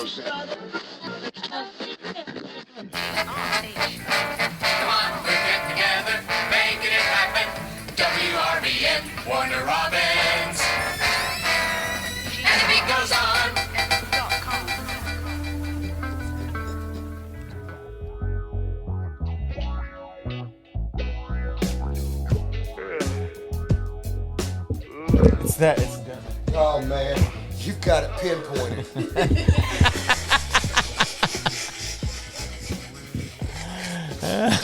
on, we're getting together, making it happen. WRBN, Warner Robins. And the beat goes on. It's done. Oh man, you've got it pinpointed.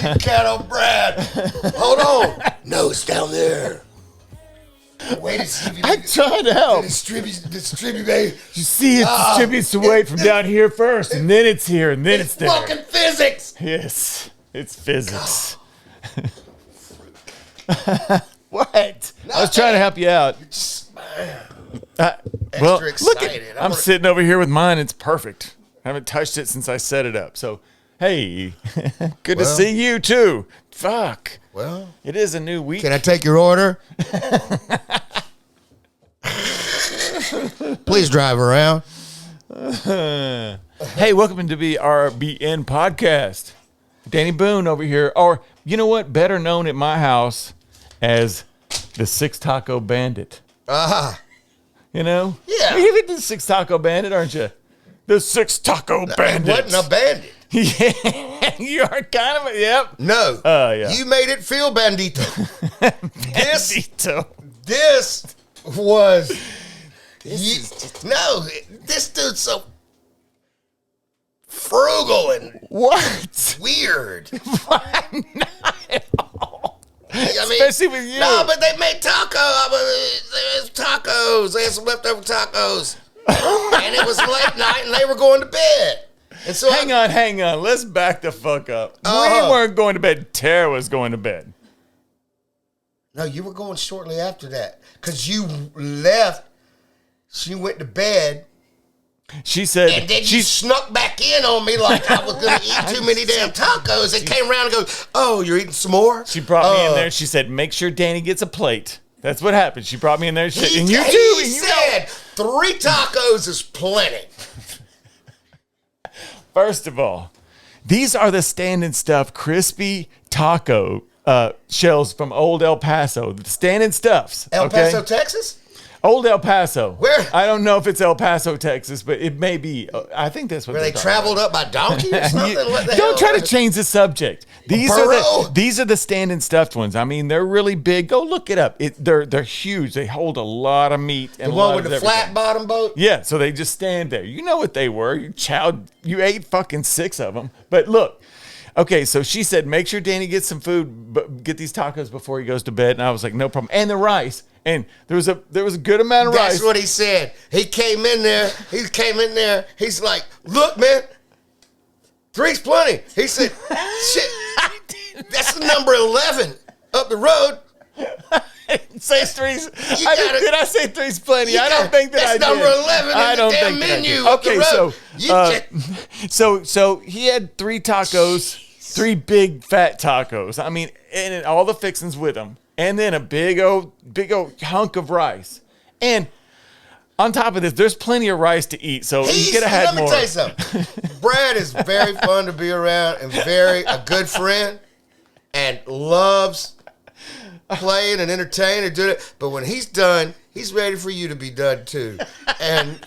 Deep cat on Brad. Hold on. No, it's down there. Wait to see if you I'm trying to help. distribute, baby. You see, it distributes the weight from down here first, and then it's here, and then it's there. Fucking physics. Yes, it's physics. What? I was trying to help you out. Well, look excited. I'm sitting over here with mine. It's perfect. I haven't touched it since I set it up. So, hey, good to see you too. Fuck. Well, it is a new week. can I take your order? Please drive around. Hey, welcome to the WRBN Podcast. Danny Boone over here, or you know what? Better known at my house as the Six Taco Bandit. You know? Yeah. You're the Six Taco Bandit, aren't you? The Six Taco Bandit. I wasn't a bandit. Yeah, you are kind of a, yep. No. Yeah. You made it feel bandito. Bandito. This was... this dude's so frugal and What? weird. Not at all. I mean, Especially with you. No, but they made tacos. They had some leftover tacos. And it was late night and they were going to bed. And so Hang on. Let's back the fuck up. We weren't going to bed. Tara was going to bed. No, you were going shortly after that. Because you left. She went to bed. She said... And then you snuck back in on me like I was going to eat too many damn tacos. And came around and goes, oh, you're eating some more? She brought me in there. She said, make sure Danny gets a plate. That's what happened. She brought me in there. And you too. He said 3 tacos is plenty. First of all, these are the stand-and stuff crispy taco shells from Old El Paso. The stand-and stuffs. El Paso, Texas? Old El Paso. Where? I don't know if it's El Paso, Texas, but it may be. I think that's what Where they traveled up by donkey or something? Don't try to change the subject. These are the stand and stuffed ones. I mean, they're really big. Go look it up. They're huge. They hold a lot of meat. And the one with the flat bottom boat? Yeah, so they just stand there. You know what they were. You ate fucking 6 of them. But look. Okay, so she said, make sure Danny gets some food, but get these tacos before he goes to bed. And I was like, no problem. And the rice. And there was a good amount of rice. That's what he said. He came in there. He's like, look, man, 3's plenty. He said, shit, that's the number 11 up the road. Say 3's. Did I say 3's plenty? I don't think that I did. That's number 11 in the damn menu. Okay, so he had 3 tacos, 3 big fat tacos. I mean, and all the fixings with them. And then a big old hunk of rice. And on top of this, there's plenty of rice to eat. So you could have had more. Let me tell you something. Brad is very fun to be around and a good friend and loves playing and entertaining and doing it. But when he's done, he's ready for you to be done too. And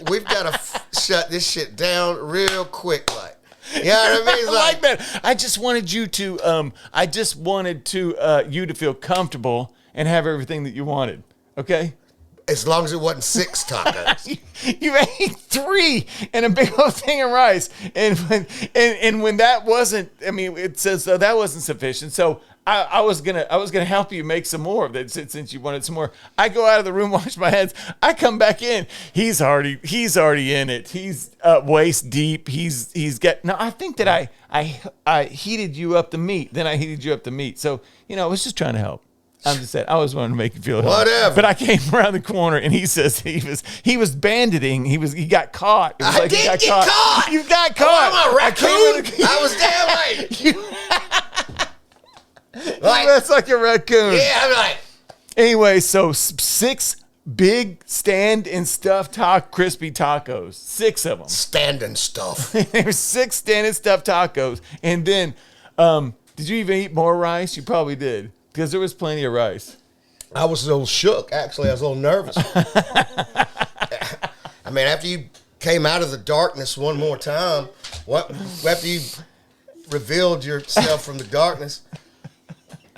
we've got to shut this shit down real quick like. You know what I mean? I like that. I just wanted you to you to feel comfortable and have everything that you wanted. Okay? As long as it wasn't 6 tacos. You ate 3 and a big old thing of rice. And when that wasn't, I mean, it says that wasn't sufficient. So I was gonna help you make some more of it since you wanted some more. I go out of the room, wash my hands. I come back in. He's already in it. He's waist deep. He's got. No, I think that I heated you up the meat. Then I heated you up the meat. So I was just trying to help. I'm just saying. I always wanted to make you feel at home. Whatever. But I came around the corner and he says he was banditing. He got caught. It was I did get caught. You got caught. I'm a raccoon. I was damn right. That's like a raccoon. Yeah, I'm like. Anyway, so 6 big stand and stuffed crispy tacos. 6 of them. Standing stuff. There's 6 stand and stuffed tacos. And then, did you even eat more rice? You probably did, because there was plenty of rice. I was a little shook, actually. I was a little nervous. I mean, after you came out of the darkness one more time, after you revealed yourself from the darkness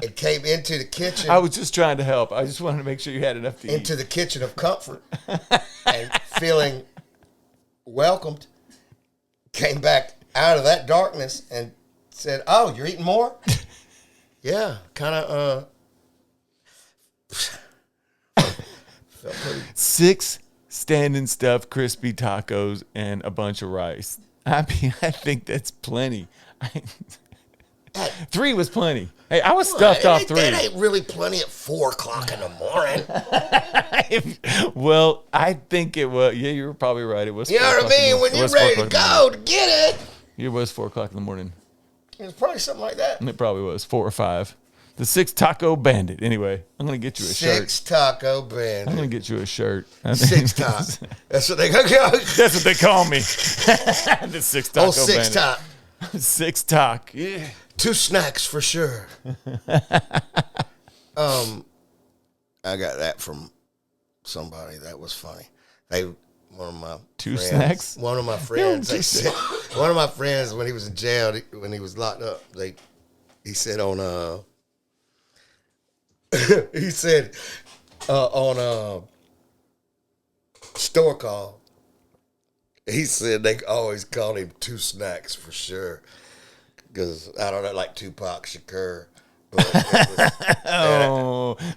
and came into the kitchen. I was just trying to help. I just wanted to make sure you had enough to eat. Into the kitchen of comfort and feeling welcomed, came back out of that darkness and said, "Oh, you're eating more?" Yeah, kind of felt pretty. 6 standing stuffed crispy tacos and a bunch of rice. I mean, I think that's plenty. 3 was plenty. Hey, I was stuffed off 3. That ain't really plenty at 4 o'clock in the morning. Well, I think it was. Yeah, you were probably right. It was. You know what I mean? When you're ready to go to get it. It was 4 o'clock in the morning. It was probably something like that. It probably was 4 or 5. The 6 Taco Bandit. Anyway, I'm gonna get you a shirt. 6 Taco Bandit. I'm gonna get you a shirt. 6 top. That's what they go. That's what they call me. The 6 Taco Bandit. 6 top. 6 Tac. Yeah. 2 snacks for sure. I got that from somebody. That was funny. One of my 2 friends, snacks. One of my friends. One of my friends, when he was in jail, when he was locked up, he said on store call. He said they always called him 2 snacks for sure. Because I don't know, like Tupac Shakur. But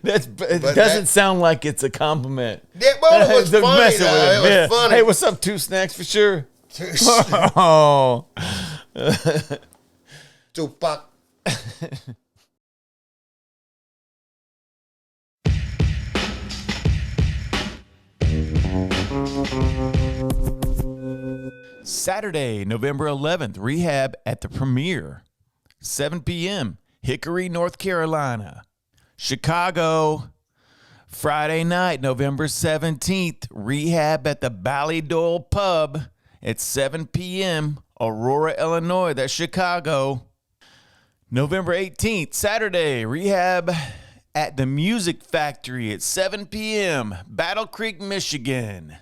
it doesn't sound like it's a compliment. Yeah, well, it was funny. It was funny. Hey, what's up? 2 snacks for sure. 2 snacks. Oh, Tupac. Saturday, November 11th, Rehab at the Premiere, 7 p.m., Hickory, North Carolina. Chicago, Friday night, November 17th, Rehab at the Ballydoyle Pub at 7 p.m., Aurora, Illinois. That's Chicago. November 18th, Saturday, Rehab at the Music Factory at 7 p.m., Battle Creek, Michigan.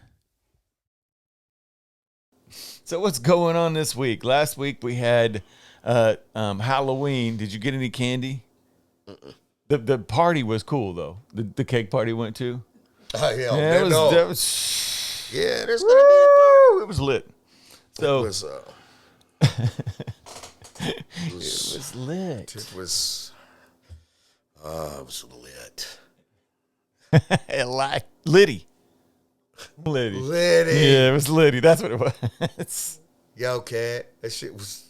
So what's going on this week? Last week we had Halloween. Did you get any candy? The party was cool though. The cake party went to. Oh yeah, that was yeah. There's gonna be a party. It was lit. So it was lit. It was lit. Like Liddy. Liddy. Yeah, it was Liddy. That's what it was. Yo, cat. That shit was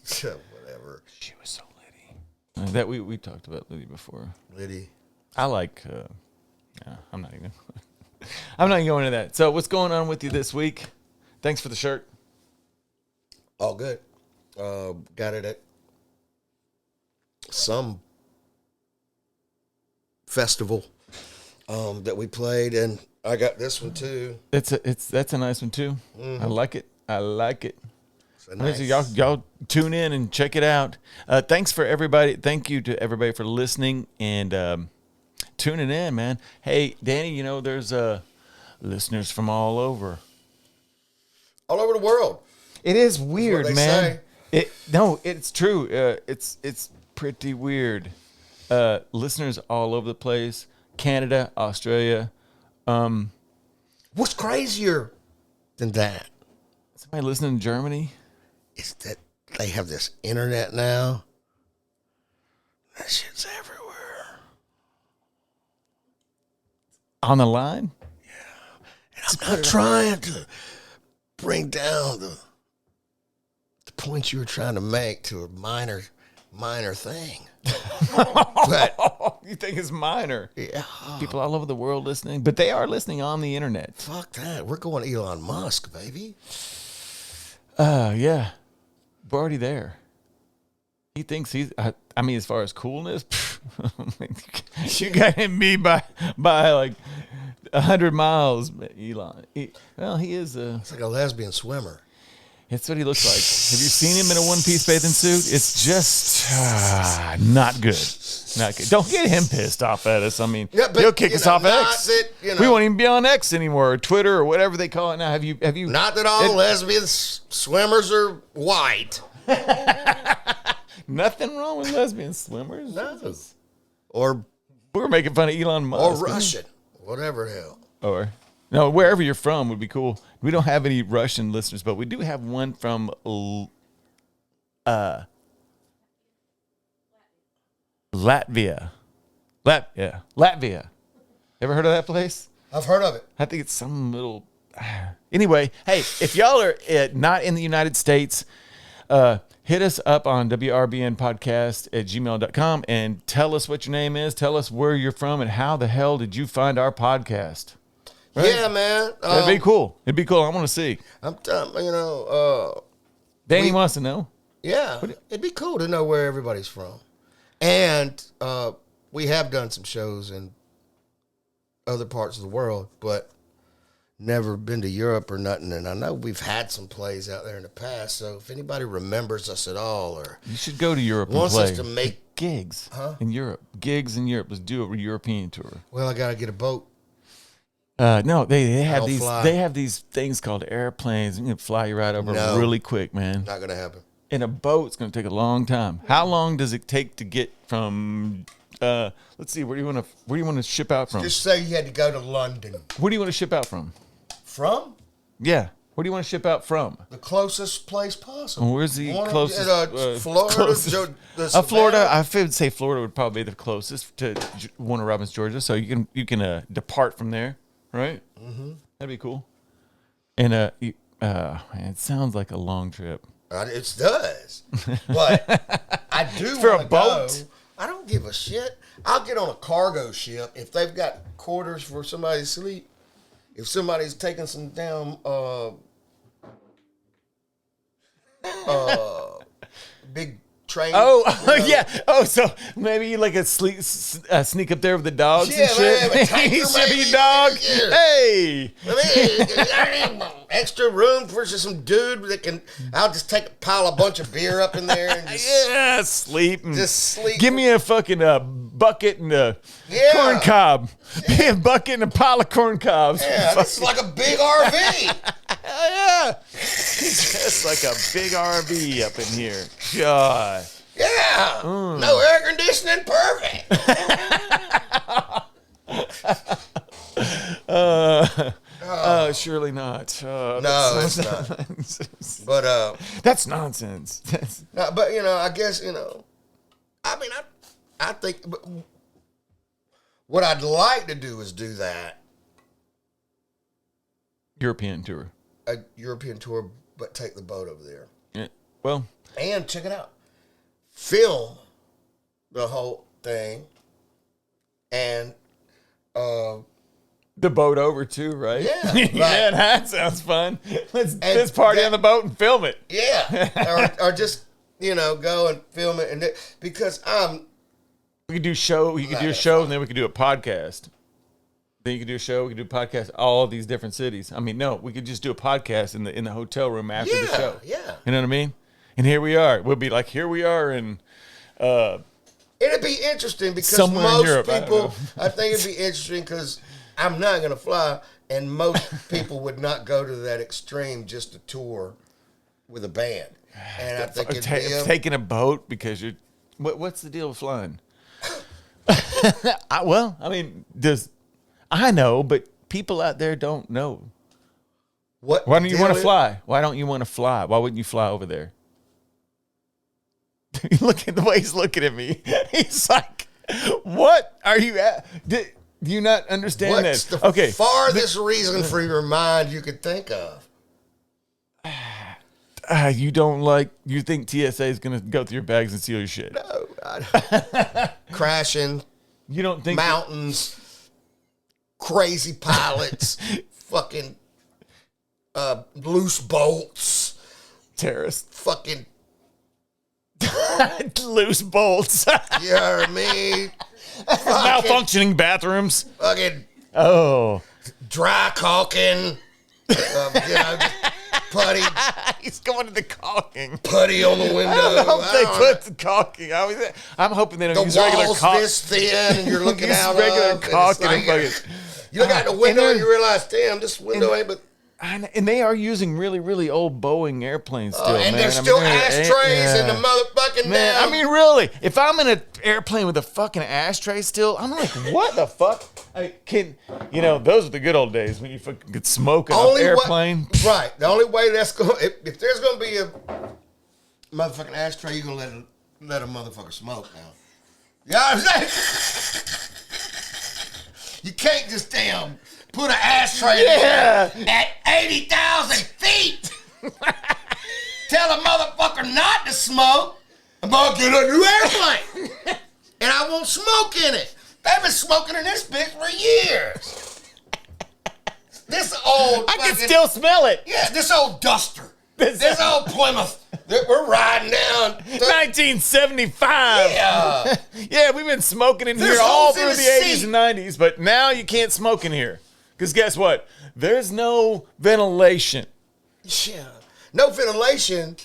whatever. She was so Liddy. That we talked about Liddy before. Liddy. I like. I'm not even going into that. So, what's going on with you this week? Thanks for the shirt. All good. Got it at some festival that we played, and I got this one too. That's a nice one too. Mm-hmm. I like it. Nice. Y'all tune in and check it out. Thanks for everybody. Thank you to everybody for listening and tuning in, man. Hey, Danny, there's listeners from all over the world. It is weird, That's what man. they say. It's true. It's pretty weird. Listeners all over the place. Canada, Australia. What's crazier than that? Somebody listening in Germany? Is that they have this internet now? That shit's everywhere. On the line? Yeah. And I'm not trying to bring down the points you were trying to make to a minor thing. But you think it's minor? Yeah. People all over the world listening, but they are listening on the internet. Fuck that. We're going Elon Musk, baby. Yeah. We're already there. He thinks he's, as far as coolness, You got him beat by like 100 miles, Elon. Well, he is It's like a lesbian swimmer. It's what he looks like. Have you seen him in a one-piece bathing suit? It's just not good. Not good. Don't get him pissed off at us. I mean, he'll kick us off X. We won't even be on X anymore, or Twitter, or whatever they call it now. Have you? Not that all lesbian swimmers are white. Nothing wrong with lesbian swimmers. No. Or we were making fun of Elon Musk. Or Russian. Whatever the hell. Or no, wherever you're from would be cool. We don't have any Russian listeners, but we do have one from Latvia. Latvia. Ever heard of that place? I've heard of it. I think it's some little. Anyway, hey, if y'all are not in the United States, hit us up on WRBN Podcast at gmail.com and tell us what your name is. Tell us where you're from and how the hell did you find our podcast? Right? Yeah, man. That'd be cool. It'd be cool. I want to see. Danny wants to know. Yeah, it'd be cool to know where everybody's from. And we have done some shows in other parts of the world, but never been to Europe or nothing. And I know we've had some plays out there in the past, so if anybody remembers us at all, or you should go to Europe and wants play. us to make gigs in Europe. Gigs in Europe. Let's do a European tour. Well, I got to get a boat. No, they have these. Fly. They have these things called airplanes. You can fly you right over really quick, man. Not gonna happen. In a boat, it's gonna take a long time. How long does it take to get from? Let's see. Where do you want to ship out from? Just say you had to go to London. Where do you want to ship out from? From? Yeah. Where do you want to ship out from? The closest place possible. Where's the closest? Florida. Florida. I would say Florida would probably be the closest to Warner Robins, Georgia. So you can depart from there. Right? Mm-hmm. That'd be cool. And man, it sounds like a long trip. It does. But I do for want a to boat. go. I don't give a shit. I'll get on a cargo ship if they've got quarters for somebody to sleep. If somebody's taking some damn big train. Yeah. Oh, so maybe like a sneak up there with the dogs and shit. Should be dog. Yeah. Hey. I need extra room for just some dude that can. I'll just pile a bunch of beer up in there and just sleep. And just sleep. Give me a fucking bucket and a corn cob. Yeah. A bucket and a pile of corn cobs. Yeah, this is like a big RV. Yeah. Just like a big RV up in here. God. Yeah. No air conditioning. Perfect. Surely not. No, it's not. But that's nonsense. No, but I guess I mean, I think what I'd like to do is do that European tour. A European tour, but take the boat over there. Yeah. Well, and check it out. Film the whole thing, and the boat over too, right? Yeah, yeah, that sounds fun. Let's party on the boat and film it. Yeah, or just go and film it, and because we could do show. You could do a show, and then we could do a podcast. Then you could do a show. We could do a podcast. All of these different cities. I mean, no, we could just do a podcast in the hotel room after the show. Yeah, you know what I mean. And here we are. We'll be like, here we are, and it'd be interesting because somewhere most in Europe, people, I think it'd be interesting because I'm not going to fly, and most people would not go to that extreme just to tour with a band. And I think taking a boat because you're. What's the deal with flying? I know, but people out there don't know. Why don't you want to fly? Why don't you want to fly? Why wouldn't you fly over there? Look at the way he's looking at me. He's like, "What are you at? Do you not understand What's this?" the farthest reason for your mind you could think of? You think TSA is going to go through your bags and steal your shit? No, I don't. Crashing. You don't think mountains, crazy pilots, fucking loose bolts, terrorists, fucking Loose bolts. You heard me? Malfunctioning bathrooms. Fucking Oh. dry caulking. Just putty. He's going to the caulking. Putty on the window. I hope they put the caulking. I'm hoping they don't use regular walls caulking. this thin, and you're looking out regular of, caulking. and it's like, you look out the window and you realize, damn, this window ain't but. And they are using really, really old Boeing airplanes still, And man. there's still they're- ashtrays in the motherfucking Man, damn. I mean, really, if I'm in an airplane with a fucking ashtray still, I'm like, what the fuck? Those are the good old days when you fucking could smoke in an airplane. Right. The only way that's going, if there's going to be a motherfucking ashtray, you're going to let a motherfucker smoke now. You know what I'm saying? You can't just damn put an ashtray there at 80,000 feet. Tell a motherfucker not to smoke. I'm going to get a new airplane. And I won't smoke in it. They've been smoking in this bitch for years. This old I can still smell it. Yeah, this old Duster. This old Plymouth that we're riding down. 1975. Yeah. Yeah, we've been smoking in There's here all holes in through the the 80s seat. and 90s, but now you can't smoke in here. Because guess what? There's no ventilation. Yeah. No ventilation.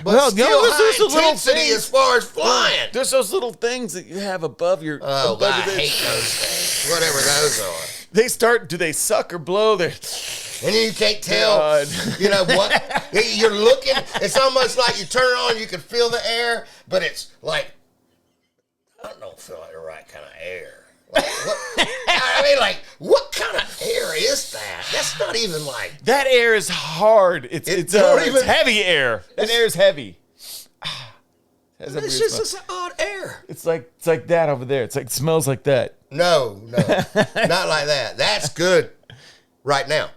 But Well, still there's high those little intensity things. as far as flying. There's those little things that you have above your... Oh, above I your- hate those things. Whatever those are. Do they suck or blow? They're... And then you can't tell, God. you know what? You're looking. It's almost like you turn it on, you can feel the air, but it's like, I don't feel like the right kind of air. Like, what? I mean, like, what kind of air is that? That's not even like. That air is hard. It's heavy air. That air is heavy. It's just an odd air. It's like that over there. It's like smells like that. No, not like that. That's good right now.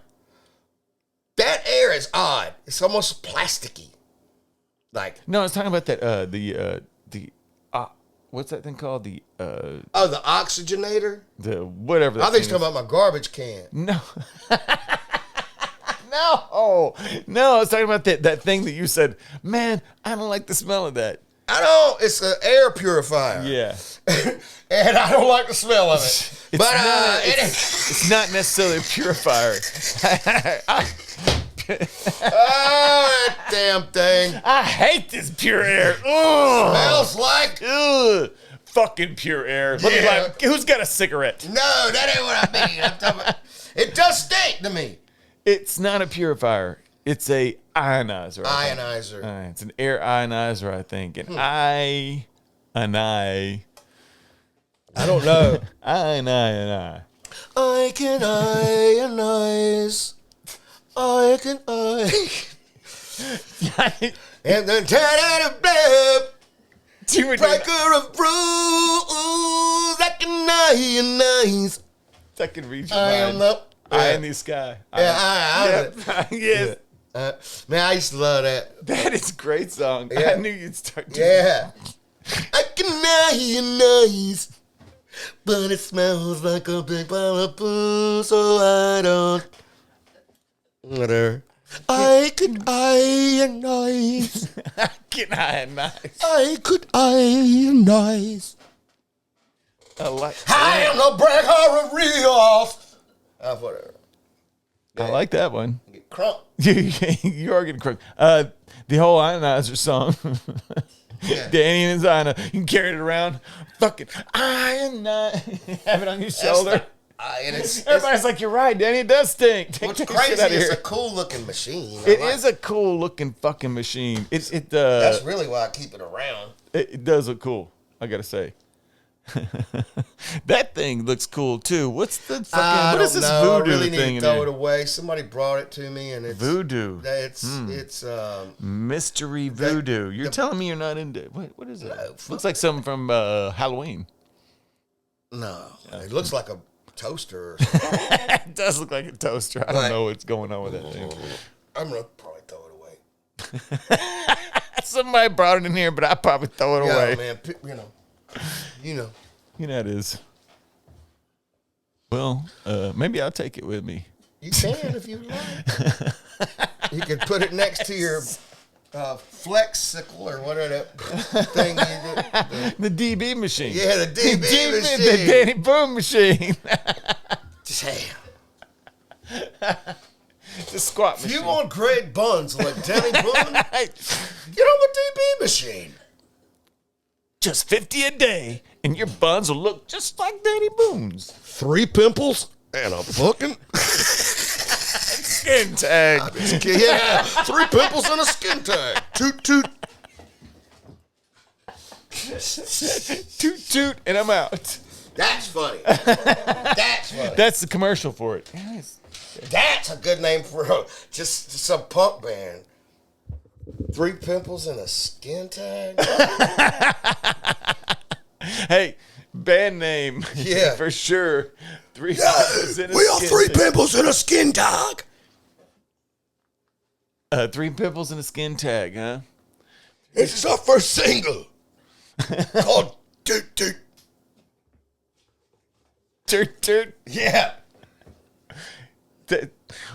That air is odd. It's almost plasticky. Like No, I was talking about that. What's that thing called? The oxygenator. the whatever. I That think thing you're talking about my garbage can. No. No, I was talking about that thing that you said, man, I don't like the smell of that. I don't. It's an air purifier. Yeah. And I don't like the smell of it. It's not necessarily a purifier. Oh, that damn thing. I hate this pure air. Ugh. Smells like. Ugh. Fucking pure air. Let me Yeah. who's got a cigarette? No, that ain't what I mean. I'm talking about, it does stink to me. It's not a purifier. It's a ionizer. I think. Ionizer. It's an air ionizer, I think. And I don't know. I can ionize. I can and then breaker of rules. I can ionize. I can read your I am mind. the. Eye in the sky. Yeah, Yes. man, I used to love that. That is a great song. Yeah. I knew you'd start doing Yeah. I can ionize, but it smells like a big pile of poo, so I don't. Whatever. I could ionize. I can ionize. I could ionize. I like I am the breaker of reals. Whatever. I like that one. Get crunk. You are getting crook. The whole ionizer song. Yeah. Danny and his ionizer. You can carry it around. Fucking ionize. Have it on your shoulder. And it's Everybody's like, you're right, Danny. It does stink. Take what's that crazy shit out of is here. a cool looking machine. It is a cool looking fucking machine. That's really why I keep it around. It does look cool. I gotta say. That thing looks cool too. What's the fucking? What is this voodoo I really thing need in to throw here? it away. Somebody brought it to me, and it's Voodoo. It's Mystery voodoo. You're telling me you're not into? Wait, what is it? No, Looks like something from Halloween. no. It looks like a toaster. Or something. It does look like a toaster. I don't know what's going on with that thing. I'm gonna probably throw it away. Somebody brought it in here, but I probably throw it Yeah, away. man. You know. You know it is. Well, maybe I'll take it with me. You can if you like. You can put it next to your Flexicle or whatever that thing you do. The DB machine. Yeah, the DB machine. The Danny Boom machine. Damn. The squat If machine. you want great buns like Danny Boone, get on the DB machine. Just $50 a day, and your buns will look just like Danny Boone's. 3 pimples and a fucking Skin tag. yeah, 3 pimples and a skin tag. Toot toot. Toot toot, and I'm out. That's funny. That's funny. That's the commercial for it. Yes. That's a good name for just some punk band. 3 pimples and a skin tag. Hey, band name. Yeah. For sure. 3 Yeah, pimples in a we are skin 3 tag. pimples and a skin tag. 3 pimples and a skin tag, huh? This is our first single called Toot Toot. Toot toot. Yeah.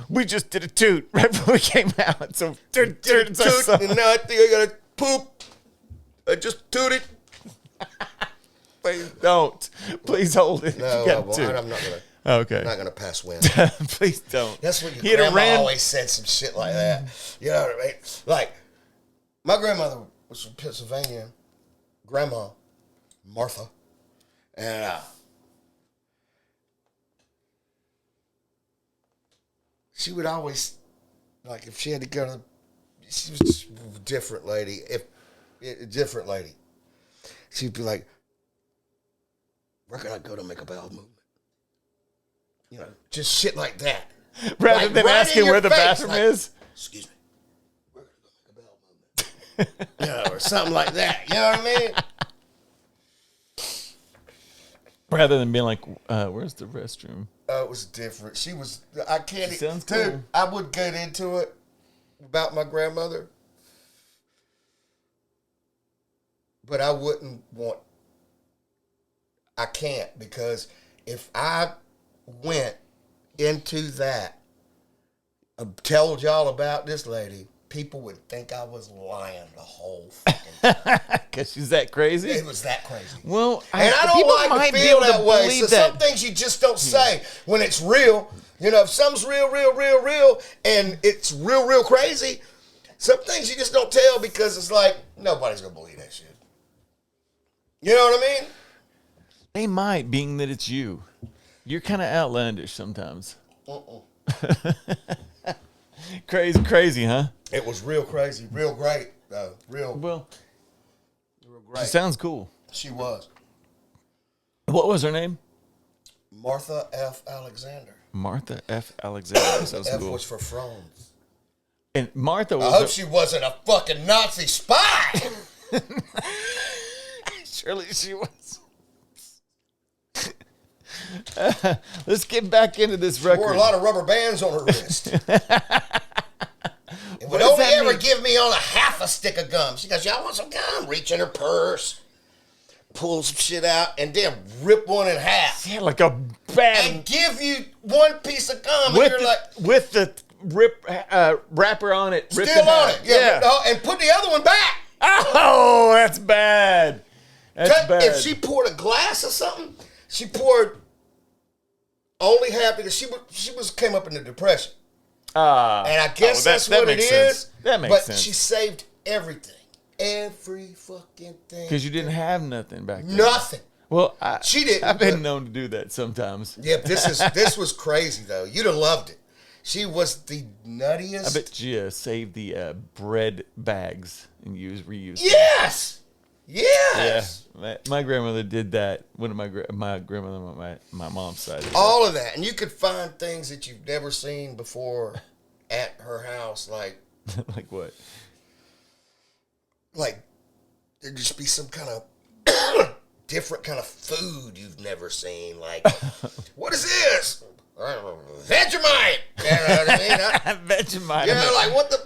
We just did a toot right before we came out. So toot toot. It's our Toot, song. and now I think I gotta poop. I just tooted. Please don't. Please hold it. No, You got to. I'm not gonna. Okay. I'm not gonna pass wind. Please don't. That's what He your had a grandma ram- always said some shit like that. You know what I mean? Like, my grandmother was from Pennsylvania. Grandma, Martha. And she would always, like, if she had to go to, she was just a different lady. A different lady. She'd be like, where can I go to make a bowel movement? You know, just shit like that. Rather Like, than right in asking your where the face, bathroom like, is. Excuse me. Where can I go make a bowel movement? You know, or something like that. You know what I mean? Rather than being like, where's the restroom? It was different. She was, I can't, Sounds dude, cool. I would get into it about my grandmother, but I wouldn't want, I can't, because if I went into that, told y'all about this lady, people would think I was lying the whole fucking time. Because she's that crazy? It was that crazy. Well, And I don't people like might to be feel able to that way. believe So that. some things you just don't say when it's real. You know, if something's real, and it's real crazy, some things you just don't tell because it's like, nobody's going to believe that shit. You know what I mean? They might, being that it's you. You're kind of outlandish sometimes. Crazy, huh? It was real crazy, real great, though. Real Well, great. she sounds cool. She was. What was her name? Martha F. Alexander. Martha F. Alexander. Sounds F cool. was for Franz. And Martha I was. hope she wasn't a fucking Nazi spy. Surely she was. Let's get back into this record. Wore a lot of rubber bands on her wrist. And would does only that ever mean? give me on a half a stick of gum. She goes, y'all want some gum? Reach in her purse, pull some shit out, and then rip one in half. Yeah, like a bad. And give you one piece of gum, and with you're the, like, with the wrapper on it. ripped still in on half. it. Yeah. And put the other one back. Oh, that's bad. That's bad. If she poured a glass or something, she poured only half because she came up in the depression. And I guess that's what it is. That makes but sense. she saved everything. Every fucking thing. Because you didn't have nothing back then. Nothing. Well, She didn't, I've been but- known to do that sometimes. Yeah, this was crazy though. You'd have loved it. She was the nuttiest. I bet she saved the bread bags and reused. Yes. Yes. Yeah, my grandmother did that. One of my grandmother on my mom's side. Did All of that, and you could find things that you've never seen before at her house, like that. Like what? like there'd just be some kind of different kind of food you've never seen. Like, what is this? Vegemite. You know what I mean? Vegemite. You know, like what the?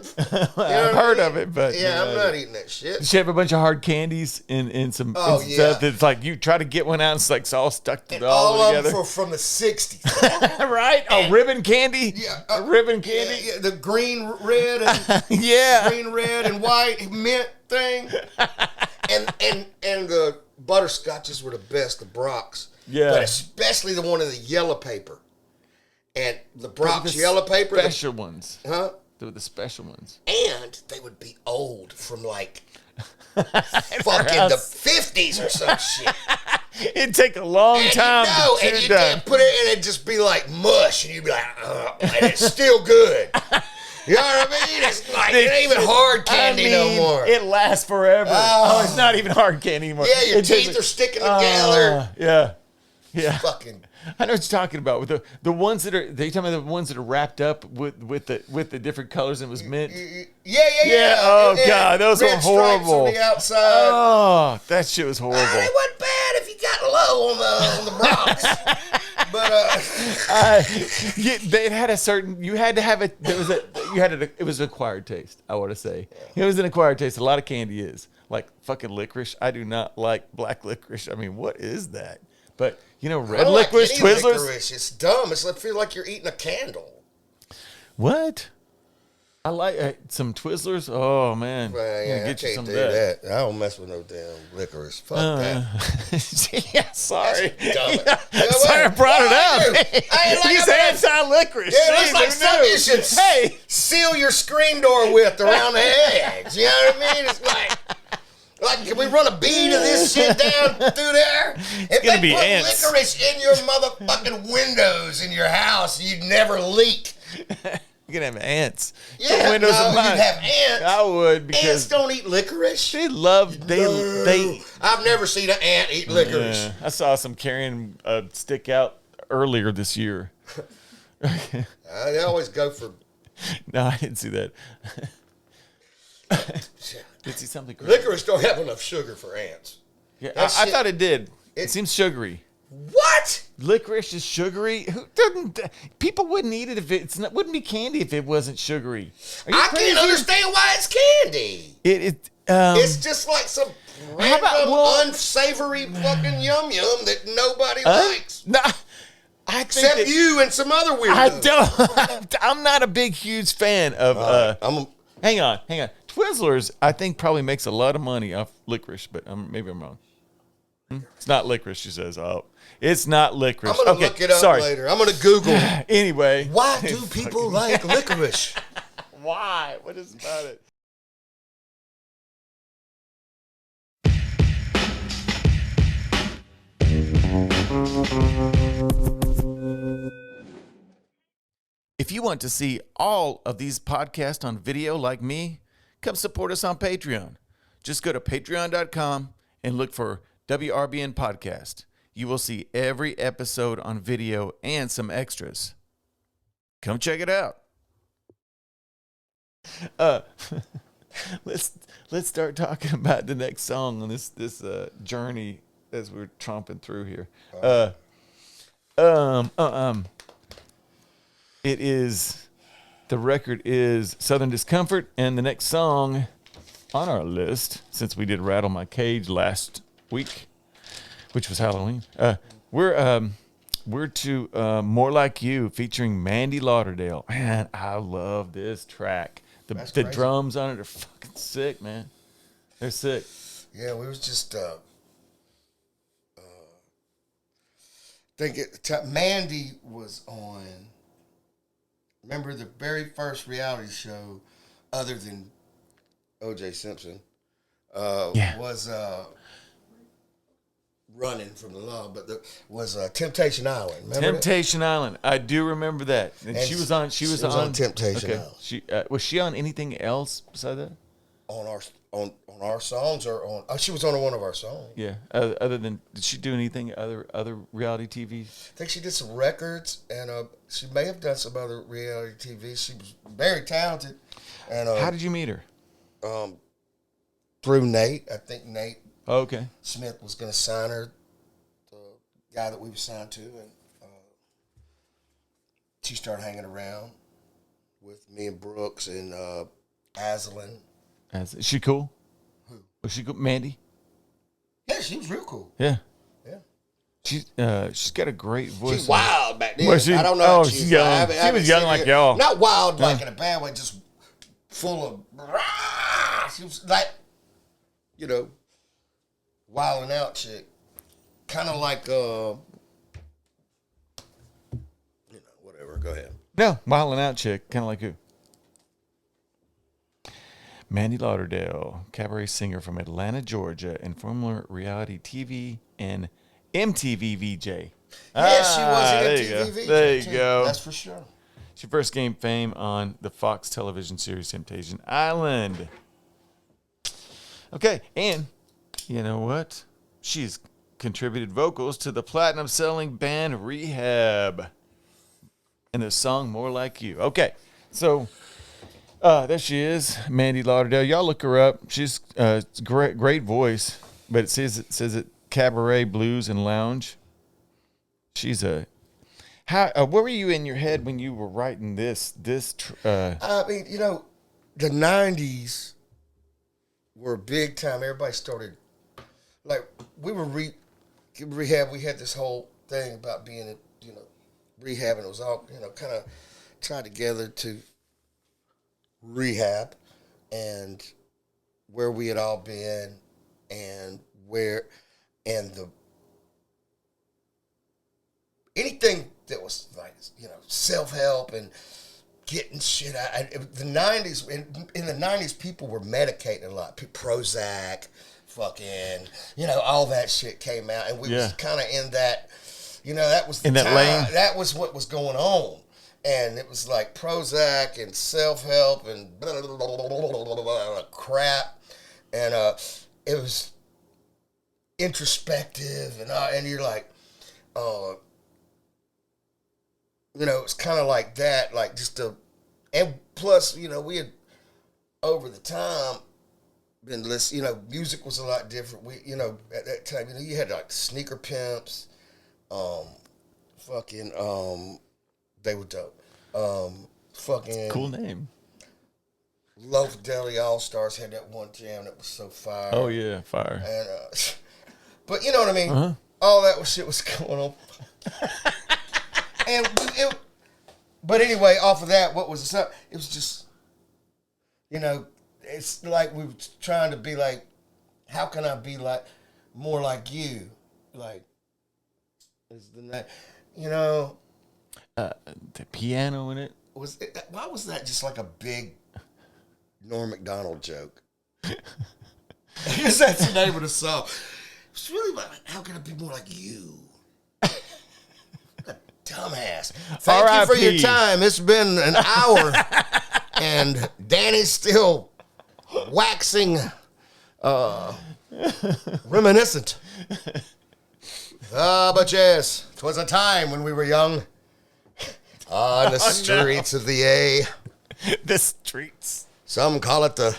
You know I've heard of it, but yeah, I'm not eating that shit. Did you have a bunch of hard candies and some Oh, stuff yeah. that's like you try to get one out and it's like it's all stuck And all all together? of them from the 60s. Right? Oh, ribbon candy? Yeah, ribbon candy? Yeah, the green, red, and Yeah. green, red, and white mint thing. And the butterscotches were the best, the Brock's. Yeah. But especially the one in the yellow paper. And the Brock's yellow paper. Special ones. Huh? They were the special ones. And they would be old from like fucking the 50s or some shit. It'd take a long time to and chew you down. can't put it, and it'd just be like mush, and you'd be like, and it's still good. You know what I mean? It's like, it ain't even hard candy no more. It lasts forever. Oh. It's not even hard candy anymore. Yeah, your It teeth tastes are sticking together. Yeah. Yeah. Fucking. I know what you're talking about. With the ones that are, they talking about the ones that are wrapped up with the different colors and it was mint. Yeah. Oh, Yeah. God, those were Red stripes horrible. on the outside. Oh, that shit was horrible. It wasn't bad if you got low on the Bronx. But They had a certain. You had to have it. There was a. You had it. It was an acquired taste. I want to say it was an acquired taste. A lot of candy is like fucking licorice. I do not like black licorice. I mean, what is that? But you know, red I don't like licorice, any Twizzlers. licorice. It's dumb. It's like feel like you're eating a candle. What? I like some Twizzlers. Oh man, Well, yeah, I get you can't some do of that. that. I don't mess with no damn licorice. Fuck that. Yeah, sorry. That's dumb. Sorry, I brought it up. Hey, like He's anti-licorice. Yeah, it looks Jeez, like who something knew? you should Hey, seal your screen door with around the edge. You know what I mean? It's like, can we run a bead of this shit down through there? If gonna they be put ants. licorice in your motherfucking windows in your house, you'd never leak. you're gonna have ants. Yeah, The windows no, of mine. you'd have ants. I would Ants because don't eat licorice. they love they. I've never seen an ant eat licorice. I saw some carrying a stick out earlier this year. They always go for No, I didn't see that. Did see something crazy. licorice. Don't have enough sugar for ants. Yeah, That I shit- thought it did. It seems sugary. What? Licorice is sugary. Who doesn't? People wouldn't eat it if it's not. Wouldn't be candy if it wasn't sugary. Are you I crazy? can't understand why it's candy. It's just like some How about- random, well- unsavory fucking yum that nobody likes. No, I think Except that- you and some other weirdos. I don't. I'm not a big, huge fan of. Hang on. Twizzlers, I think probably makes a lot of money off licorice, but maybe I'm wrong. It's not licorice, she says. Oh, it's not licorice. I'm going to look it up later. I'm going to Google. Anyway. Why do people like licorice? Why? What is about it? If you want to see all of these podcasts on video like me, come support us on Patreon. Just go to patreon.com and look for WRBN Podcast. You will see every episode on video and some extras. Come check it out. Let's start talking about the next song on this journey as we're tromping through here. The record is Southern Discomfort, and the next song on our list, since we did Rattle My Cage last week, which was Halloween, we're to More Like You featuring Mandy Lauderdale. Man, I love this track. The crazy. drums on it are fucking sick, man. They're sick. Yeah, we was just Mandy was on. Remember the very first reality show, other than O.J. Simpson, was Running from the Law, but was Temptation Island. Remember Temptation Island. I do remember that. And she was on. She was on Temptation okay. Island. She was she on anything else besides that? On our songs or on? Oh, she was on one of our songs. Yeah. Other than, did she do anything other reality TV? I think she did some records, and she may have done some other reality TV. She was very talented. And How did you meet her? Through Nate. I think Nate Okay. Smith was going to sign her, the guy that we were signed to, and she started hanging around with me and Brooks and Aslan. Is she cool? Who? Was she cool? Mandy? Yeah, she was real cool. Yeah. Yeah. She's got a great voice. She's wild back then. Was she? I don't know. Oh, she's young. She was young like y'all. Not wild like in a bad way, just full of. She was like, wilding out chick. Kind of like, whatever. Go ahead. No, wilding out chick. Kind of like who? Mandy Lauderdale, cabaret singer from Atlanta, Georgia, and former reality TV and MTV VJ. Yes, she was an MTV VJ. There you go. That's for sure. She first gained fame on the Fox television series Temptation Island. Okay, and you know what? She's contributed vocals to the platinum-selling band Rehab and the song More Like You. Okay, so there she is, Mandy Lauderdale. Y'all look her up. She's great voice, but it says it cabaret, blues, and lounge. She's what were you in your head when you were writing this? I mean, the 90s were big time. Everybody started, like, we were rehab. We had this whole thing about being in, rehab, and it was all, kind of tied together to rehab and where we had all been and anything that was like, self-help and getting shit out. The 90s, in the 90s, people were medicating a lot. Prozac, fucking, all that shit came out. And we was kind of in that, that was the in that time. lane. That was what was going on. And it was like Prozac and self-help and blah, blah, blah, blah, blah, blah, blah, crap. And it was introspective. And you're like, it's kind of like that, like and plus, we had, over the time, been listening, music was a lot different. We, at that time, you had like Sneaker Pimps, they were dope. Cool name. Low Fidelity All-Stars had that one jam that was so fire. Oh, yeah, fire. And, but you know what I mean? Uh-huh. All that shit was going on. But anyway, off of that, what was it? It was just, it's like we were trying to be like, how can I be like, more like you? Like, is the the piano in it. Why was that just like a big Norm Macdonald joke? I guess that's the name of the song. It's really like, how can I be more like you? Dumbass. Thank you for your time. It's been an hour, and Danny's still waxing reminiscent. But yes, 'twas a time when we were young on the streets of the A. The streets. Some call it the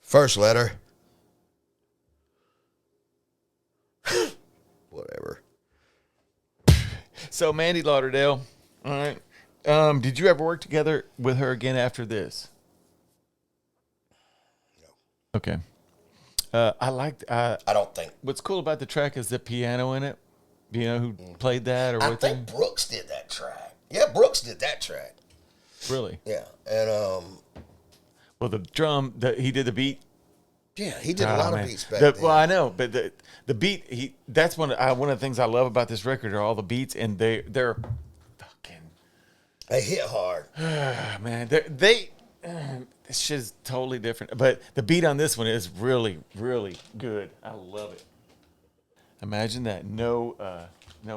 first letter. Whatever. So Mandy Lauderdale, all right. Did you ever work together with her again after this? No. Okay. I don't think. What's cool about the track is the piano in it. Do you know who played that or I what? think Brooks did that track. Yeah, Brooks did that track. Really? Yeah, and well, the drum that he did the beat. Yeah, he did a lot of beats back then. Well, I know, but the beat that's one of the things I love about this record are all the beats, and they're fucking. They hit hard. Man, this shit's totally different. But the beat on this one is really, really good. I love it. Imagine that. No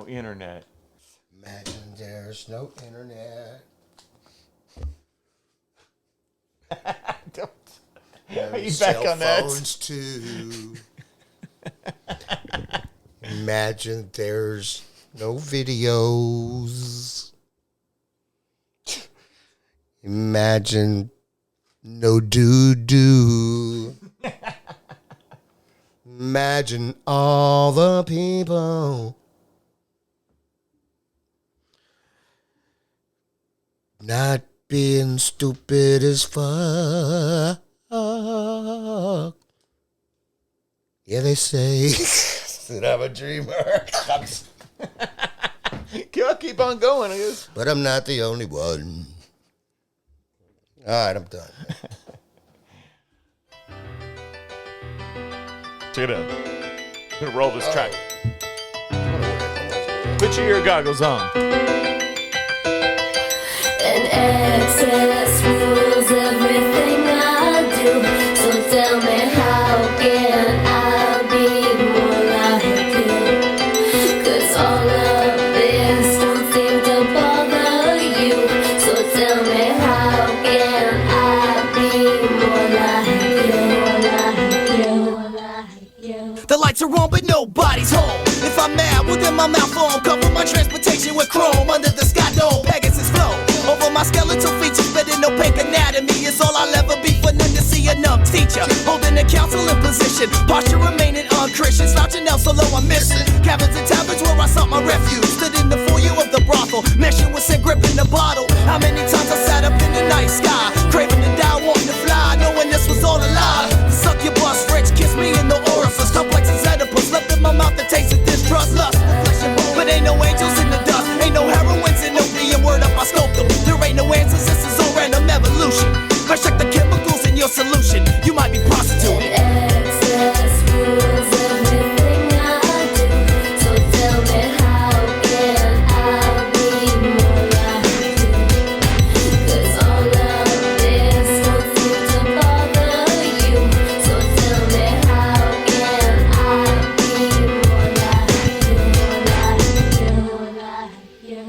internet. Imagine there's no internet. Don't. There's Are you back on that? Phones too. Imagine there's no videos. Imagine no doo-doo. Imagine all the people Not being stupid as fuck. Yeah, they say that I'm a dreamer. I'll keep on going, I guess. But I'm not the only one. All right, I'm done. Check it out. I'm gonna roll this track. Put your ear goggles on. And excess rules everything I do. So tell me, how can I be more like you? 'Cause all of this don't seem to bother you. So tell me, how can I be more like you? The lights are on, but nobody's home. If I'm mad, within my mouth phone, cover my transportation with chrome under the sky dome. Pegasus flow over my skeletal features, but in opaque anatomy is all I'll ever be for none to see a numb teacher. Holding a counseling position, posture remaining unchristian, slouching down so low I'm missing. Cabins and taverns where I sought my refuge, stood in the foyer of the brothel, meshing with sin, gripping the bottle. How many times I sat up in the night sky, craving to die, wanting to fly, knowing this was all a lie. Succubus, French kiss me in the orifice, complex as Oedipus, left in my mouth the taste of distrust, lust, flesh and bone. But ain't no angels in the dust, ain't no heroines in opium, word up I scope them. There ain't no answers, this is all random evolution. First check the chemicals in your solution, you might be prostituted. Excess rules everything I do. So tell me, how can I be more like you? 'Cause all of this don't seem to bother you. So tell me, how can I be more like you?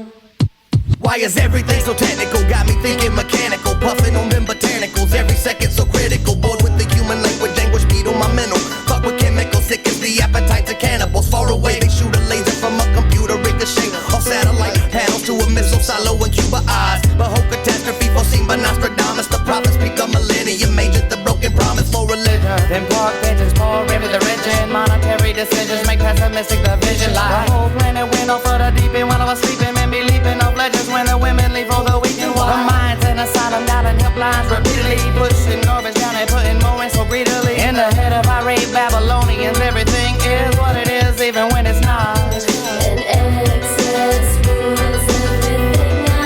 Why is everything so technical? Got me thinking mechanical, puffing on them botanicals. Every second so critical, bored with the human language, anguish beat on my mental. Fuck with chemicals, sick as the appetites of cannibals. Far away, they shoot a laser from a computer ricochet off satellite panels to a missile silo in Cuba eyes. But whole catastrophe foreseen by Nostradamus. The prophets speak a millennium, major the broken promise for religion. Them pork pigeons pour into the region. Monetary decisions make pessimistic the vision. Like the whole planet went off of the deep end while I was sleeping and be leaping off legends when the women leave for the weekend. The minds in asylum down in helplines repeatedly pushing orbits down and putting more in so greedily. In the head of irate Babylonians, everything is what it is even when it's not. And excess rules everything I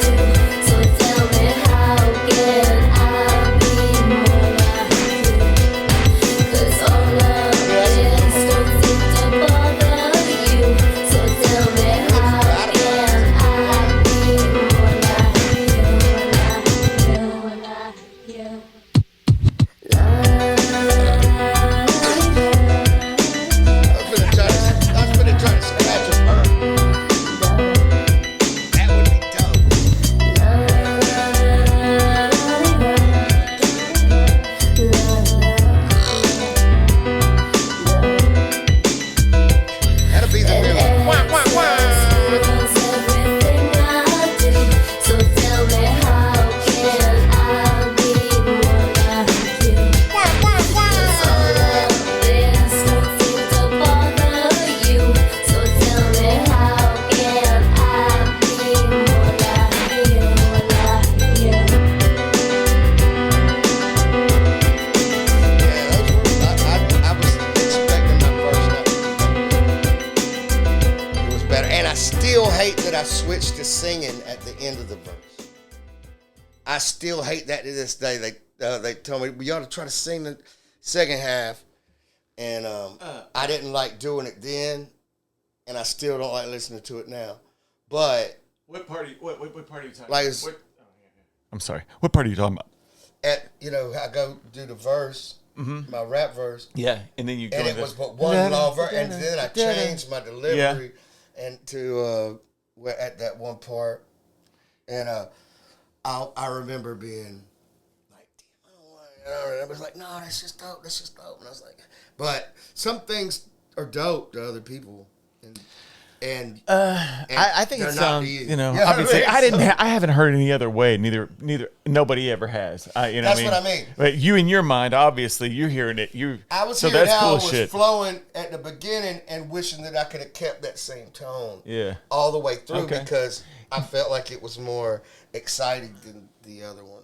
do. So tell me, how can I be more like you? 'Cause all of this don't seem to bother you. So tell me, how can I be more like you? I was finna try to scratch a bird. That would be dope. That'll be the new one. Wah, wah, wah. Rules everything I do. So tell me, how can I be more like you? 'Cause all of this don't seem to bother you. So tell me, how can I be more like you? Yeah, those were, I was expecting my first note. It was better. And I still hate that I switched to singing at the end of the verse. I still hate that to this day. They told me, we ought to try to sing the second half. And I didn't like doing it then. And I still don't like listening to it now. But What part are you talking Like about? it's- I'm sorry. What part are you talking about? I go do the verse, my rap verse. Yeah, and then you go And it into- was but one long verse, and then I changed my delivery and to at that one part, and I remember being like, damn, I don't want it. I was like, no, that's just dope, and I was like, but some things are dope to other people, and I think they're it not sounds, to you. you know, Yeah, obviously I mean, I haven't heard any other way. Neither, nobody ever has. You know That's what I what I mean. But you in your mind, obviously, you're hearing it. I was so hearing that's how cool it was shit. flowing at the beginning and wishing that I could have kept that same tone Yeah. all the way through Okay. because I felt like it was more exciting than the other one.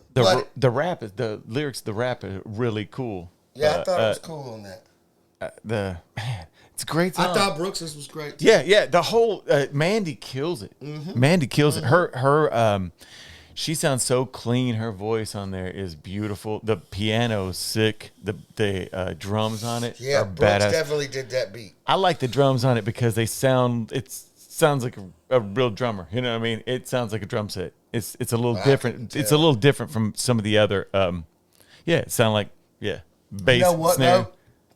The rap is the lyrics. The rap are really cool. Yeah, I thought it was cool on that. It's a great song. I thought Brooks's was great too. Yeah. The whole Mandy kills it. Mandy kills it. Her she sounds so clean. Her voice on there is beautiful. The piano's sick. The drums on it Yeah, are Brooks badass. definitely did that beat. I like the drums on it because they sound. It sounds like a real drummer. You know what I mean? It sounds like a drum set. It's a little different. It's a little different from some of the other. It sound like bass. You know what snare. though?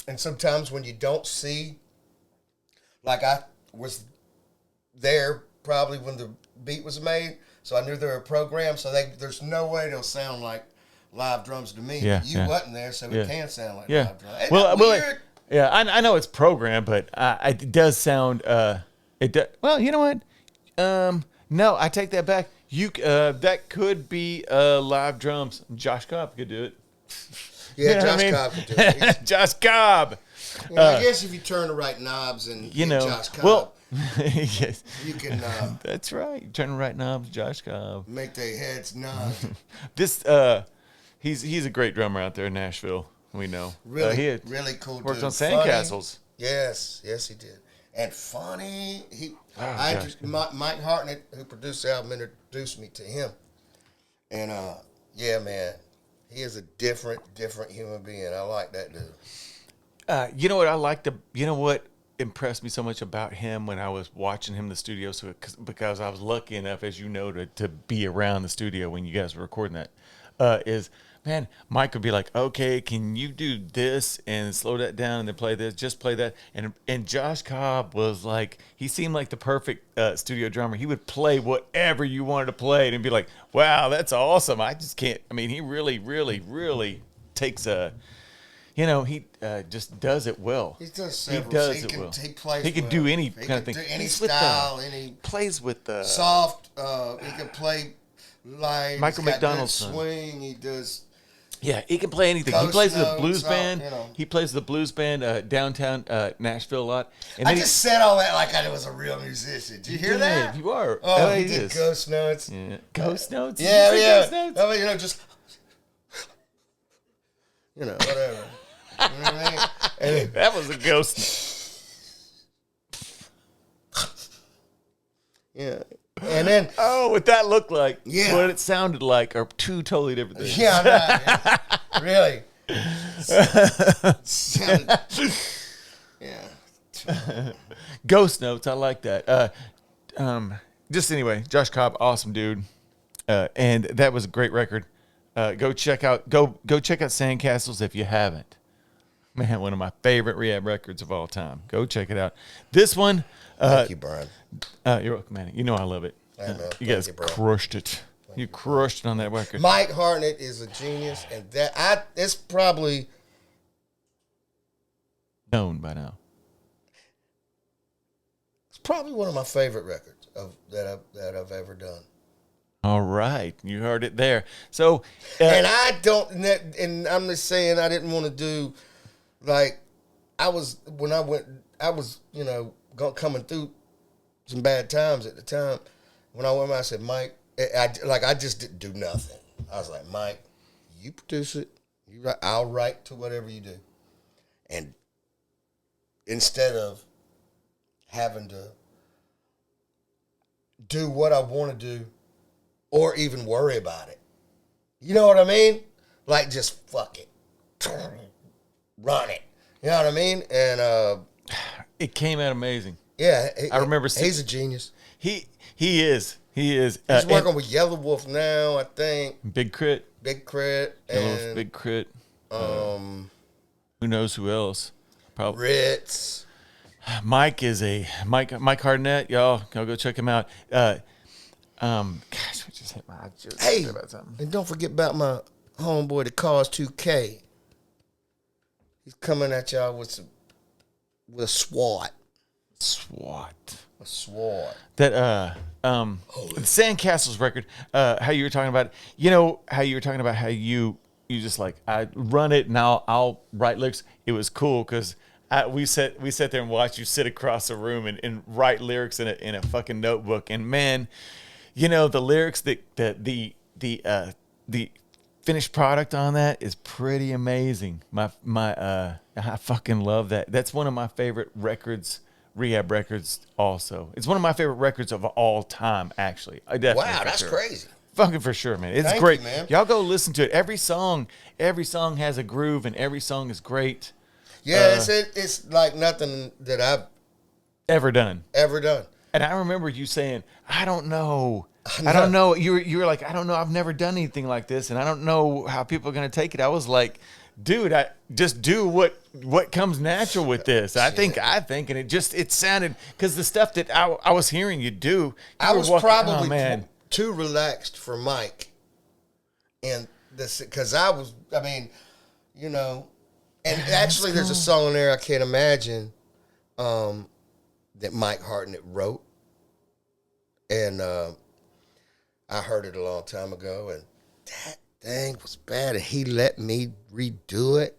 And sometimes when you don't see, like I was there probably when the beat was made, so I knew they were programmed. So there's no way they'll sound like live drums to me. Yeah, You wasn't there, so it can sound like live drums. Ain't Well, that weird? I know it's programmed, but it does sound. Well, you know what? No, I take that back. That could be live drums. Josh Cobb could do it. Yeah, You know what Josh I mean? Cobb could do it. He's- Josh Cobb. I guess if you turn the right knobs and You get know, Josh Cobb, well, yes, you can that's right. Turn the right knobs, Josh Cobb. make their heads nod. This he's a great drummer out there in Nashville. We know. Really, he had really cool. worked dude. on Funny. Sandcastles. Yes, he did. And funny, gosh. Mike Hartnett, who produced the album, introduced me to him. And yeah, man, he is a different human being. I like that dude. You know what I like you know what impressed me so much about him when I was watching him in the studio, because I was lucky enough, as you know, to be around the studio when you guys were recording that, is, man, Mike would be like, okay, can you do this and slow that down and then play this, just play that. And Josh Cobb was like, he seemed like the perfect studio drummer. He would play whatever you wanted to play and be like, wow, that's awesome. I just can't, I mean, he really, really, really takes he just does it well. He does He several. does he it can, well. He plays. He can well. do any He kind can of thing. do any He's with style, any plays with the soft. He can play live. Michael He's got good McDonald's son. swing. He does. Yeah, he can play anything. He Ghost plays with the notes, blues all, band. you know. He plays with the blues band downtown Nashville a lot. And I then just said all that like I was a real musician. Did you hear that? You are. Oh, he he did is. Ghost Notes. Yeah. Ghost notes. Did Yeah, you say yeah. Ghost notes? I mean, just whatever. You know what I mean? And That was a ghost. yeah, and then What that looked like. Yeah. What it sounded like are two totally different things. yeah, I know, really. Sounded- yeah. Ghost notes. I like that. Just anyway, Josh Cobb, awesome dude, and that was a great record. Go check out Sandcastles if you haven't. Man, one of my favorite rehab records of all time. Go check it out. This one, Thank you, Brian. you're welcome, man. You know I love it. I know. You Thank guys you, bro. crushed it. You crushed it on that record. Mike Hartnett is a genius, and it's probably Known by now. one of my favorite records that I've ever done. All right, you heard it there. So, And I don't, and I'm just saying I didn't want to do, like, coming through some bad times at the time. When I went, I said, Mike, I just didn't do nothing. I was like, Mike, you produce it, I'll write to whatever you do. And instead of having to do what I want to do or even worry about it. You know what I mean? Like, just fuck it. Run it. You know what I mean? And it came out amazing. yeah, I remember he's a genius. He is. He's working with Yellow Wolf now, I think. Big Crit. Big Crit Yellow Wolf, and Big Crit. Who knows who else? Probably Ritz. Mike Hartnett. Y'all go check him out. Gosh, I just hit my eye. Hey, about something. and don't forget about my homeboy, the Cause 2K. He's coming at y'all with a SWAT. SWAT. A SWAT. That the Sandcastles record. How you were talking about, how you just like, I run it and I'll write lyrics. It was cool because we sat there and watched you sit across the room and write lyrics in a fucking notebook. And man, You know, the lyrics, the finished product on that is pretty amazing. I fucking love that. That's one of my favorite records, Rehab records. Also, it's one of my favorite records of all time. Actually, I definitely. Wow, that's crazy. Fucking for sure, man. It's Thank great, you, man. Y'all go listen to it. Every song has a groove, and every song is great. Yeah, it's like nothing that I've Ever done. And I remember you saying, I don't know. I don't know. You were like, I don't know. I've never done anything like this, and I don't know how people are going to take it. I was like, dude, I just do what comes natural with this. I think, and it sounded, because the stuff that I was hearing you do, I was probably man. too relaxed for Mike. And this, because you know, and actually there's a song in there I can't imagine that Mike Hartnett wrote. And I heard it a long time ago, and that thing was bad, and he let me redo it,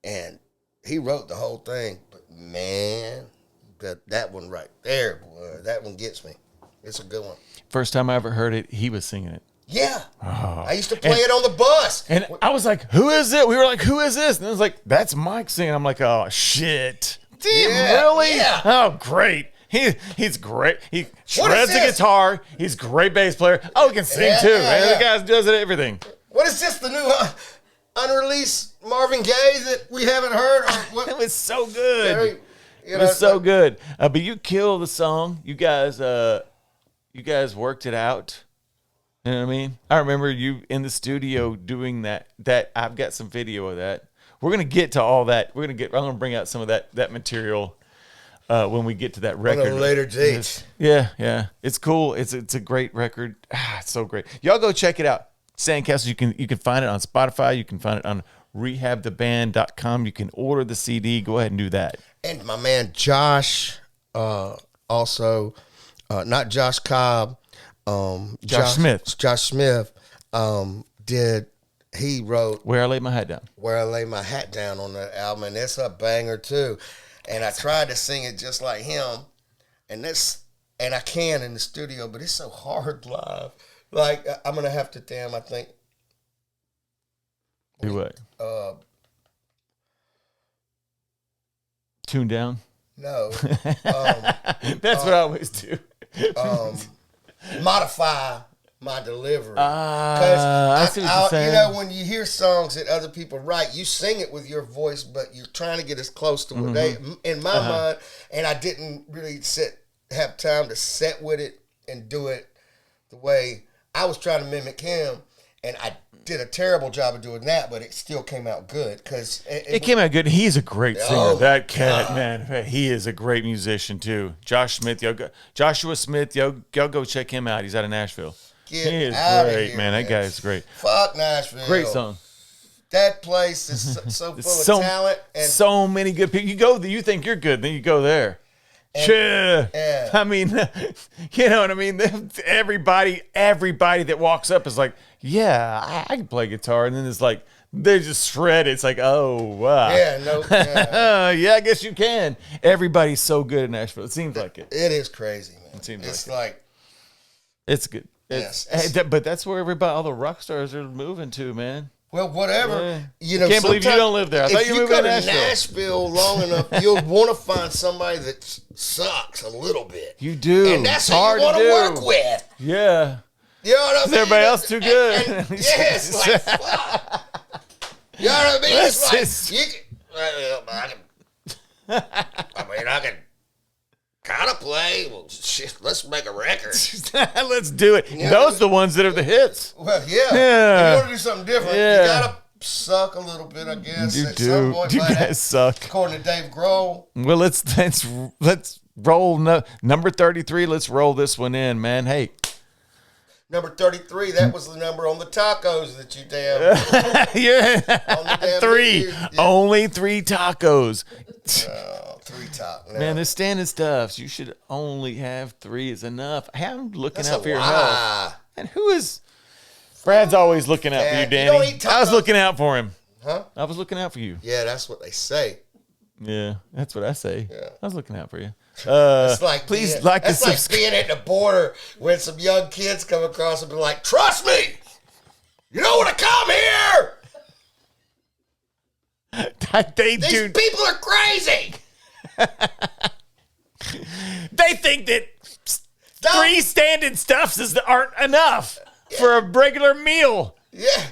and he wrote the whole thing. But man, that one right there, boy, that one gets me. It's a good one. First time I ever heard it, he was singing it. Yeah. I used to play it on the bus. And I was like, who is it? We were like, who is this? And it was like, that's Mike singing. I'm like, oh, shit. Damn, really? Yeah. Oh, great. He's great. He shreds the guitar. He's a great bass player. Oh, he can sing too. Man, the guy does everything. What is this, the new unreleased Marvin Gaye that we haven't heard? Or what? It was so good. You It was so good. But you killed the song. You guys worked it out. You know what I mean? I remember you in the studio doing that. I've got some video of that. We're gonna get to all that. I'm gonna bring out some of that material when we get to that record. On a later date. Yeah. It's cool. It's a great record. It's so great. Y'all go check it out. Sandcastles. You can find it on Spotify. You can find it on rehabtheband.com. You can order the CD. Go ahead and do that. And my man Josh, also, not Josh Cobb, Josh Smith. Josh Smith he wrote Where I Lay My Hat Down. Where I Lay My Hat Down on that album, and it's a banger too. And I tried to sing it just like him, and I can in the studio, but it's so hard live. Like, I'm gonna have to I think. Do what? Tune down? No. That's what I always do. Modify my delivery. I see what you're saying. You know, when you hear songs that other people write, you sing it with your voice, but you're trying to get as close to what they, in my mind, and I didn't really have time to sit with it and do it the way I was trying to mimic him, and I did a terrible job of doing that, but it still came out good because it came out good. He's a great singer. Oh, that cat, man, he is a great musician too. Joshua Smith, go check him out. He's out of Nashville. He is great, man. That guy is great. Fuck Nashville. Great song. That place is so full of talent and so many good people. You go, you think you're good, then you go there. Yeah. I mean, you know what I mean? Everybody that walks up is like, yeah, I can play guitar. And then it's like, they just shred. It's like, oh, wow. Yeah, no. Yeah. Yeah, I guess you can. Everybody's so good in Nashville. It seems like it. It is crazy, man. It seems it's like it's good. Yes. But that's where all the rock stars are moving to, man. Well, whatever. Yeah. You know, Can't believe you don't live there. I thought you moved to Nashville long enough, you'll want to find somebody that sucks a little bit. You do. And that's it's who hard you want to to do. work with. Yeah. You know what I mean? Everybody else too good. And yes, like, fuck. You know what I mean? It's like, I can kind of play. Well, shit, let's make a record. Let's do it. You know, those are the ones that are the hits. Well, yeah. Yeah. If you want to do something different, Yeah. you got to suck a little bit, I guess. You at do. some point, You but guys suck. According to Dave Grohl. Well, let's roll number 33. Let's roll this one in, man. Hey. Number 33, that was the number on the tacos that you damn. Yeah. On the damn 3. video. Only 3 tacos. 3 top. No. Man, the standard stuff. You should only have 3 is enough. Hey, I'm looking That's out a for your lie. health. And who is? Brad's always looking out for you, Dad, you Danny. don't eat I was tacos? looking out for him. Huh? I was looking out for you. Yeah, that's what they say. Yeah, that's what I say. Yeah. I was looking out for you. It's like please being, like and it's like subscribe. being at the border when some young kids come across and be like, "Trust me, you don't want to come here. They These do. people are crazy." They think that Don't- 3 standing stuffs aren't enough for a regular meal. Yeah,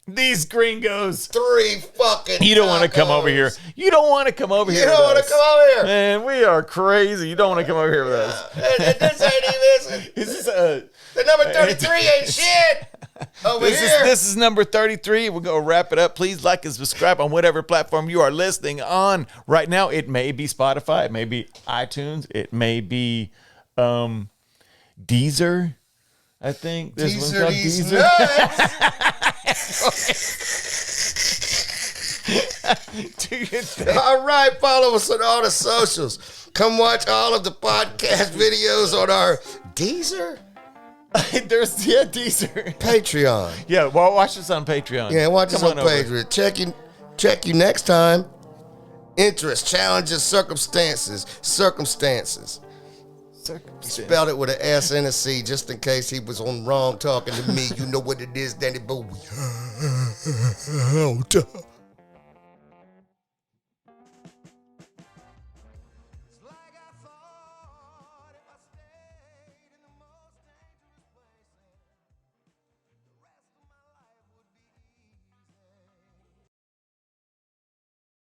These gringos. 3 fucking. You don't want to come over here. You don't want to come over You here. don't want to come over here. Man, we are crazy. You don't want to come over here with us. And this ain't even. Is this The number 33 ain't shit over here. This is number 33. We're going to wrap it up. Please like and subscribe on whatever platform you are listening on right now. It may be Spotify. It may be iTunes. It may be Deezer. I think there's one called These Deezer. Do you think? All right, follow us on all the socials. Come watch all of the podcast videos on our Deezer, There's Deezer. Patreon. Yeah, well, watch us on Patreon. Yeah, watch us Come on over. Patreon. Check you next time. Interests, challenges, circumstances. Spelled it with an S and a C just in case he was on wrong talking to me. You know what it is, Danny Bowie.